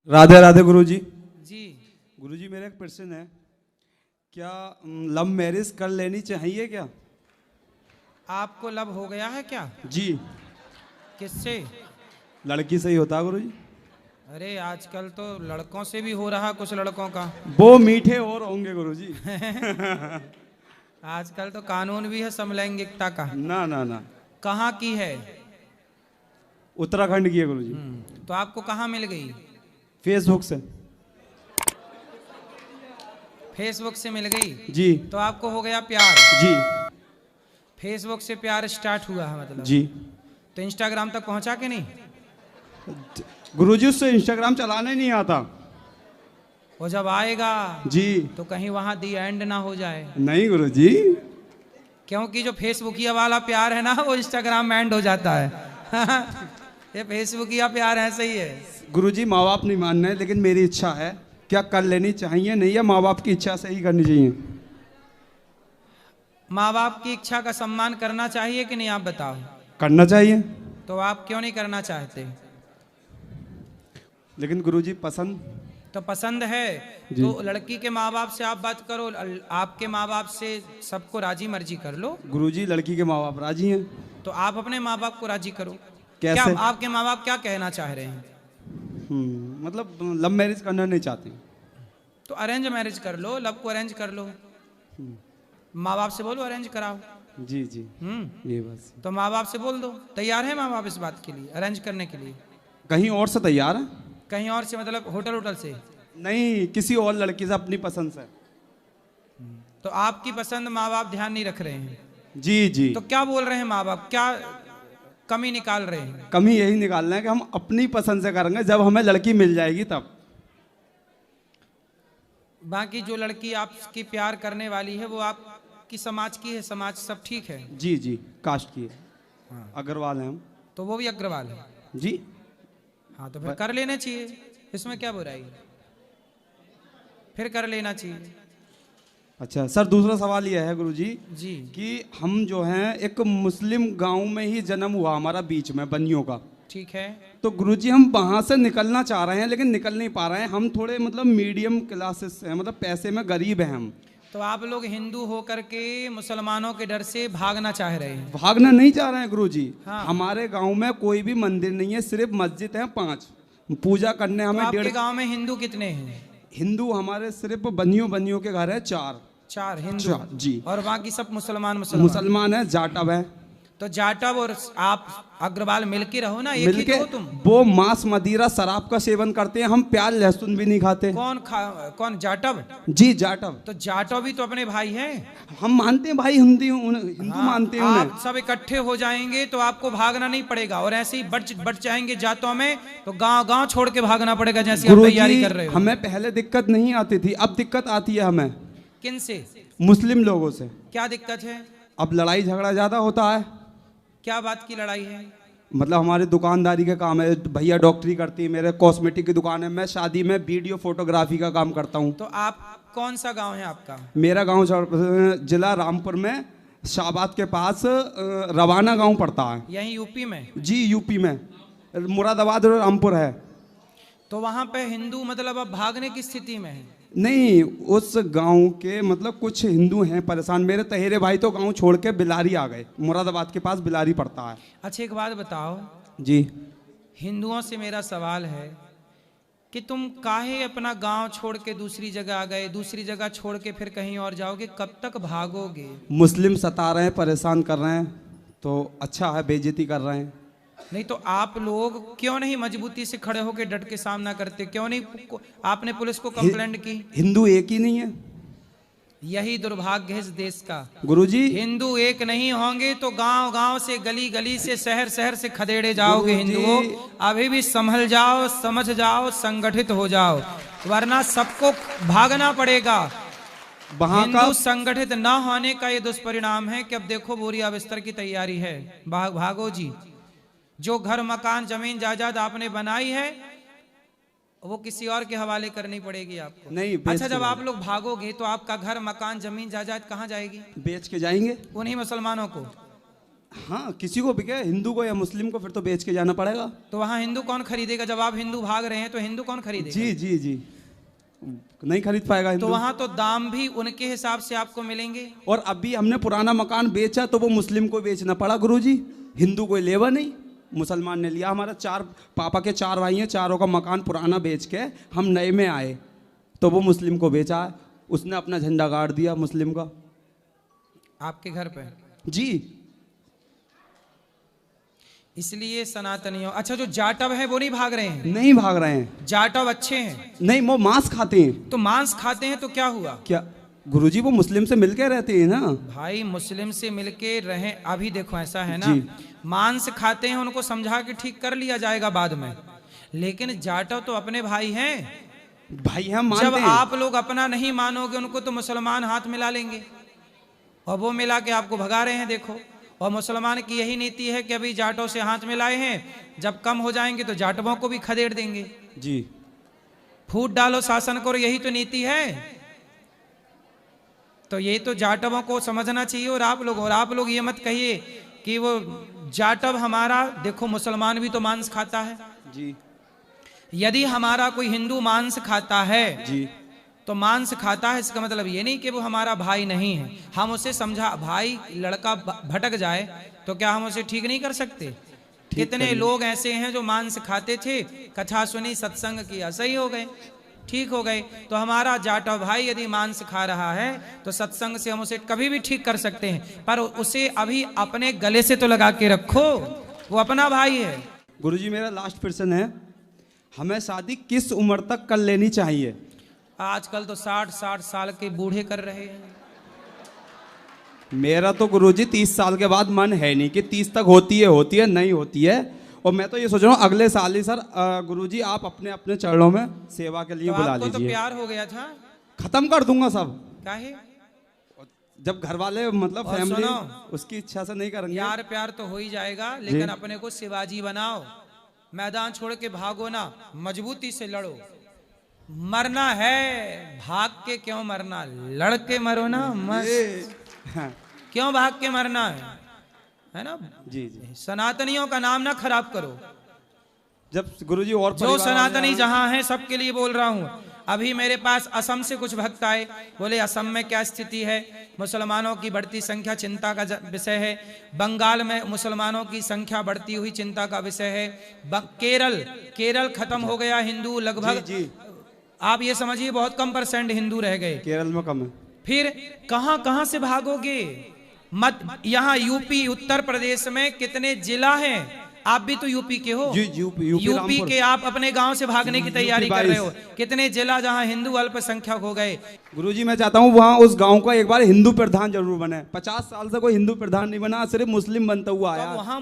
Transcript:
राधे राधे गुरुजी। जी गुरुजी मेरा एक प्रश्न है, क्या लव मैरिज कर लेनी चाहिए क्या? आपको लव हो गया है क्या? जी। किससे? लड़की से ही होता है गुरुजी। अरे आजकल तो लड़कों से भी हो रहा, कुछ लड़कों का। वो मीठे और होंगे गुरुजी। आजकल तो कानून भी है समलैंगिकता का। ना ना ना, कहाँ की है? उत्तराखंड की है गुरुजी। तो आपको कहाँ मिल गई? फेसबुक से। फेसबुक से मिल गई? जी तो आपको हो गया प्यार? जी फेसबुक से प्यार स्टार्ट हुआ है मतलब? जी। तो इंस्टाग्राम तक पहुंचा के नहीं? गुरुजी उससे इंस्टाग्राम चलाना ही नहीं आता। वो जब आएगा जी। तो कहीं वहां दी एंड ना हो जाए, नहीं गुरुजी। क्योंकि जो फेसबुकिया वाला प्यार है ना वो इंस्टाग्राम में एंड हो जाता है। ये फेसबुकिया प्यार ऐसा ही है। गुरुजी माँ बाप नहीं मान रहे, लेकिन मेरी इच्छा है, क्या कर लेनी चाहिए नहीं, या माँ बाप की इच्छा से ही करनी चाहिए? माँ बाप की इच्छा का सम्मान करना चाहिए कि नहीं, आप बताओ। करना चाहिए। तो आप क्यों नहीं करना चाहते? लेकिन गुरुजी पसंद। तो पसंद है जी। तो लड़की के माँ बाप से आप बात करो, आपके माँ बाप से सबको राजी मर्जी कर लो। गुरुजी लड़की के माँ बाप राजी हैं। तो आप अपने माँ बाप को राजी करो। कैसे? क्या आपके माँ बाप क्या कहना चाह रहे हैं? मतलब लव मैरिज करना नहीं चाहती। तो अरेंज मैरिज कर लो, लव को अरेंज कर लो। माँ बाप से बोलो अरेंज कराओ। जी जी। ये बस। तो माँ बाप से बोल दो, तैयार है माँ बाप इस बात के लिए, अरेंज करने के लिए? कहीं और से तैयार है? कहीं और से मतलब होटल होटल से? नहीं, किसी और लड़की से अपनी पसंद से। तो आपकी पसंद माँ बाप ध्यान नहीं रख रहे हैं? जी जी। तो क्या बोल रहे हैं माँ बाप, क्या कमी निकाल रहे हैं? कमी यही निकालना है कि हम अपनी पसंद से करेंगे, जब हमें लड़की मिल जाएगी तब। बाकी जो लड़की आपकी प्यार करने वाली है वो आपकी समाज की है, समाज सब ठीक है? जी जी, कास्ट की है। हाँ। अग्रवाल हैं हम। तो वो भी अग्रवाल है? जी। हाँ तो फिर कर लेना चाहिए, इसमें क्या बुराई है, फिर कर लेना चाहिए। अच्छा सर, दूसरा सवाल यह है गुरुजी जी कि हम जो हैं एक मुस्लिम गांव में ही जन्म हुआ हमारा, बीच में बनियों का। ठीक है। तो गुरुजी हम वहाँ से निकलना चाह रहे हैं, लेकिन निकल नहीं पा रहे हैं। हम थोड़े मतलब मीडियम क्लासेस से हैं, मतलब पैसे में गरीब हैं हम। तो आप लोग हिंदू होकर के मुसलमानों के डर से भागना चाह रहे हैं? भागना नहीं चाह रहे हैं गुरुजी। हाँ। हमारे गांव में कोई भी मंदिर नहीं है, सिर्फ मस्जिद है 5। पूजा करने तो हमें आपके 1.5। गांव में हिंदू कितने हैं? हिंदू हमारे सिर्फ बनियों के घर है 4। 4 हिंदू? 4 जी। और बाकी सब मुसलमान? मुसलमान है, जाटव है। तो जाटव और आप अग्रवाल मिलके रहो ना, एक ही मिलके तो हो तुम। वो मांस मदिरा शराब का सेवन करते हैं, हम प्याज लहसुन भी नहीं खाते। कौन जाटव? जी जाटव। तो जाटव भी तो अपने भाई हैं। हम मानते हैं भाई, हिंदू हाँ, मानते हैं आप उन्हें। सब इकट्ठे हो जाएंगे तो आपको भागना नहीं पड़ेगा, और ऐसे ही बढ़ जाएंगे जातों में तो गांव गांव छोड़ के भागना पड़ेगा, जैसे आप तैयारी कर रहे हो। हमें पहले दिक्कत नहीं आती थी, अब दिक्कत आती है हमें। किन से? मुस्लिम लोगों से। क्या दिक्कत है? अब लड़ाई झगड़ा ज्यादा होता है। क्या बात की लड़ाई है? मतलब हमारी दुकानदारी का काम है, भैया डॉक्टरी करती है, मेरे कॉस्मेटिक की दुकान है, मैं शादी में वीडियो फोटोग्राफी का काम करता हूँ। तो आप कौन सा गांव है आपका? मेरा गांव जिला रामपुर में, शाहबाद के पास रवाना गांव पड़ता है। यहीं यूपी में? जी यूपी में, मुरादाबाद और रामपुर है। तो वहां पे हिंदू मतलब अब भागने की स्थिति में है? नहीं, उस गांव के मतलब कुछ हिंदू हैं परेशान। मेरे तहेरे भाई तो गांव छोड़ के बिलारी आ गए, मुरादाबाद के पास बिलारी पड़ता है। अच्छा एक बात बताओ जी। हिंदुओं से मेरा सवाल है कि तुम काहे अपना गांव छोड़ के दूसरी जगह आ गए, दूसरी जगह छोड़ के फिर कहीं और जाओगे, कब तक भागोगे? मुस्लिम सता रहे हैं, परेशान कर रहे हैं, तो अच्छा है, बेइज्जती कर रहे हैं। नहीं तो आप लोग क्यों नहीं मजबूती से खड़े होकर डट के सामना करते, क्यों नहीं आपने पुलिस को कंप्लेंट की? हिंदू एक ही नहीं है। यही दुर्भाग्य है इस देश का। गुरुजी हिंदू एक नहीं होंगे तो गांव गांव से, गली गली से, शहर शहर से खदेड़े जाओगे हिंदुओं। अभी भी संभल जाओ, समझ जाओ, संगठित हो जाओ, वरना सबको भागना पड़ेगा। हिंदू संगठित न होने का ये दुष्परिणाम है कि अब देखो बोरिया बिस्तर की तैयारी है। भागो जी। जो घर मकान जमीन जायदाद आपने बनाई है वो किसी और के हवाले करनी पड़ेगी आपको। नहीं, अच्छा जब आप लोग भागोगे तो आपका घर मकान जमीन जायदाद कहाँ जाएगी? बेच के जाएंगे उन्हीं मुसलमानों को। हाँ, किसी को बिके, हिंदू को या मुस्लिम को, फिर तो बेच के जाना पड़ेगा। तो वहाँ हिंदू कौन खरीदेगा? जब आप हिंदू भाग रहे हैं तो हिंदू कौन खरीदेगा? जी जी जी, नहीं खरीद पाएगा तो हिंदू। वहाँ तो दाम भी उनके हिसाब से आपको मिलेंगे। और अभी हमने पुराना मकान बेचा तो वो मुस्लिम को बेचना पड़ा गुरुजी, हिंदू कोई लेवा नहीं, मुसलमान ने लिया। हमारा पापा के 4 भाई हैं, चारों का मकान पुराना बेच के हम नए में आए, तो वो मुस्लिम को बेचा, उसने अपना झंडा गाड़ दिया मुस्लिम का। आपके घर पे? जी। इसलिए सनातनियों, अच्छा जो जाटव है वो नहीं भाग रहे हैं? नहीं भाग रहे हैं, जाटव अच्छे हैं। नहीं, वो मांस खाते हैं। तो मांस खाते हैं तो क्या हुआ? क्या गुरुजी, वो मुस्लिम से मिलके रहते हैं ना। भाई मुस्लिम से मिलके रहें, अभी देखो ऐसा है ना, जी। मांस खाते हैं, उनको समझा के ठीक कर लिया जाएगा बाद में, लेकिन जाटव तो अपने भाई हैं। भाई हम जब मानते हैं। आप लोग अपना नहीं मानोगे उनको तो मुसलमान हाथ मिला लेंगे, और वो मिला के आपको भगा रहे हैं। देखो, और मुसलमान की यही नीति है कि अभी जाटों से हाथ मिलाए हैं, जब कम हो जाएंगे तो जाटवों को भी खदेड़ देंगे। जी। फूट डालो शासन करो, यही तो नीति है। तो ये तो जाटवों को समझना चाहिए। और आप लोग ये मत कहिए कि वो जाटव हमारा, देखो मुसलमान भी तो मांस खाता है। जी। यदि हमारा कोई हिंदू मांस खाता है जी। तो मांस खाता है, इसका मतलब ये नहीं कि वो हमारा भाई नहीं है। हम उसे समझा, भाई लड़का भटक जाए तो क्या हम उसे ठीक नहीं कर सकते? कितने लोग ऐसे हैं जो मांस खाते थे, कथा सुनी, सत्संग किया, सही हो गए, ठीक हो गए। तो हमारा जाटव भाई यदि मांस खा रहा है तो सत्संग से हम उसे कभी भी ठीक कर सकते हैं, पर उसे अभी अपने गले से तो लगा के रखो, वो अपना भाई है। गुरुजी मेरा लास्ट प्रश्न है, हमें शादी किस उम्र तक कर लेनी चाहिए? आजकल तो 60 साल के बूढ़े कर रहे हैं। मेरा तो गुरुजी 30 साल के बाद मन है नहीं कि 30 तक होती है नहीं होती है। और मैं तो ये सोच रहा हूँ अगले साल ही सर गुरुजी आप अपने अपने चरणों में सेवा के लिए तो बुला आपको लीजिए। तो प्यार हो गया था? खत्म कर दूंगा सब। काहे? जब घर वाले मतलब और फैमिली सुनो, उसकी इच्छा से नहीं करेंगे। यार प्यार तो हो ही जाएगा, लेकिन अपने को शिवाजी बनाओ, मैदान छोड़ के भागो ना, मजबूती से लड़ो। मरना है, भाग के क्यों मरना, लड़ के मरो ना, हाँ। क्यों भाग के मरना है ना। जी जी। सनातनियों का नाम ना खराब करो। जब गुरुजी और जो सनातनी जहां है सबके लिए बोल रहा हूं। अभी मेरे पास असम से कुछ भक्त आए, बोले असम में क्या स्थिति है, मुसलमानों की बढ़ती संख्या चिंता का विषय है। बंगाल में मुसलमानों की संख्या बढ़ती हुई चिंता का विषय है। केरल खत्म हो गया हिंदू लगभग। जी। आप ये समझिए बहुत कम % हिंदू रह गए। केरल में कम है। फिर कहां कहां से भागोगे? मत यहाँ यूपी उत्तर प्रदेश में कितने जिला हैं, आप भी तो यूपी के हो। जी, यूपी के आप अपने गांव से भागने की तैयारी कर रहे हो। कितने जिला जहां हिंदू अल्पसंख्यक हो गए। गुरुजी मैं चाहता हूँ वहाँ उस गांव का एक बार हिंदू प्रधान जरूर बने। 50 साल से कोई हिंदू प्रधान नहीं बना, सिर्फ मुस्लिम बनता हुआ आया। वहां